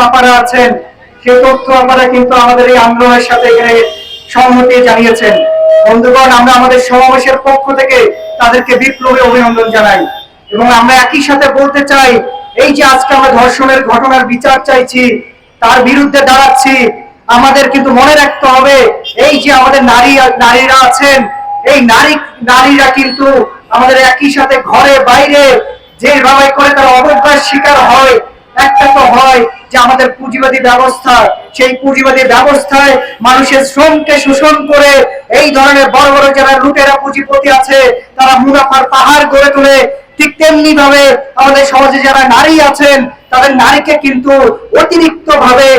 আপারা আছেন, সেই তথ্য আপারা কিন্তু আমাদের এই আন্দোলনের সাথে এখানে সম্মতি জানিয়েছেন। বন্ধুগণ, আমরা আমাদের সমাবেশের পক্ষ থেকে তাদেরকে বিপ্লবী অভিনন্দন জানাই এবং আমরা একই সাথে বলতে চাই, এই যে আজকে আমরা ধর্ষণের ঘটনার বিচার চাইছি, তার বিরুদ্ধে দাঁড়াচ্ছি, আমাদের কিন্তু মনে রাখতে হবে এই যে আমাদের নারীরা আছেন, এই নারীরা কিন্তু আমাদের একই সাথে ঘরে বাইরে যেভাবে করে তারা অবজ্ঞার শিকার হয়। একটা তো হয় যে আমাদের পুঁজিবাদী ব্যবস্থা, সেই পুঁজিবাদী ব্যবস্থায় মানুষের শ্রমকে শোষণ করে এই ধরনের বড় বড় যারা লুটেরা পুঁজিপতি আছে তারা মুনাফার পাহাড় গড়ে তোলে। ঠিক তেমনি ভাবে আমাদের সমাজে যারা নারী আছেন তাদের নারীকে কিন্তু অতিরিক্ত ভাবে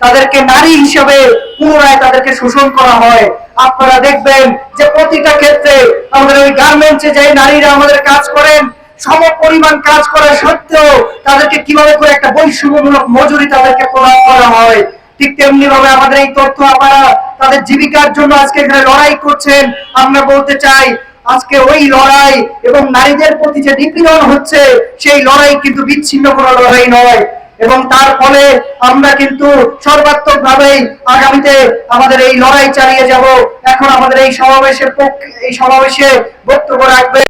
তাদেরকে নারী হিসেবে পুনরায় তাদেরকে শোষণ করা হয়। আপনারা দেখবেন যে প্রতিটা ক্ষেত্রে আমাদের ওই গার্মেন্টসে যে নারীরা আমাদের কাজ করেন, সম পরিমাণ কাজ করা সত্ত্বেও তাদেরকে কিভাবে করে একটা বৈষম্যমূলক মজুরি তাদেরকে প্রদান করা হয়। ঠিক তেমনি ভাবে আমাদের এই তথ্য আপনারা তাদের জীবিকার জন্য আজকে এখানে লড়াই করছেন। আমরা বলতে চাই, আজকে ওই লড়াই এবং নারীদের প্রতি যে নিপীড়ন হচ্ছে সেই লড়াই কিন্তু বিচ্ছিন্ন কোনো লড়াই নয় এবং তার ফলে আমরা কিন্তু সর্বাত্মক ভাবেই আগামীতে আমাদের এই লড়াই চালিয়ে যাব। এখন আমাদের এই সমাবেশে বক্তব্য রাখবেন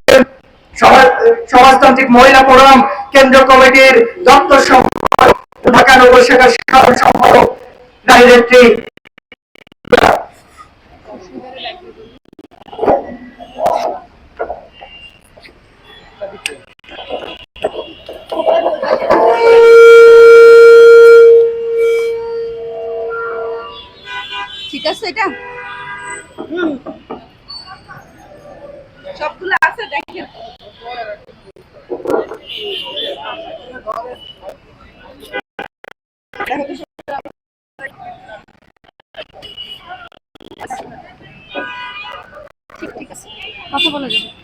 সমাজতান্ত্রিক মহিলা ফোরাম কেন্দ্রীয় কমিটির দপ্তর সম্পাদক ঢাকা নগর শাখার সাধারণ সম্পাদক ডাইরেক্টরি। ঠিক আছে, এটা সবগুলো আছে, দেখেন। ঠিক আছে, কথা বলা যাবে।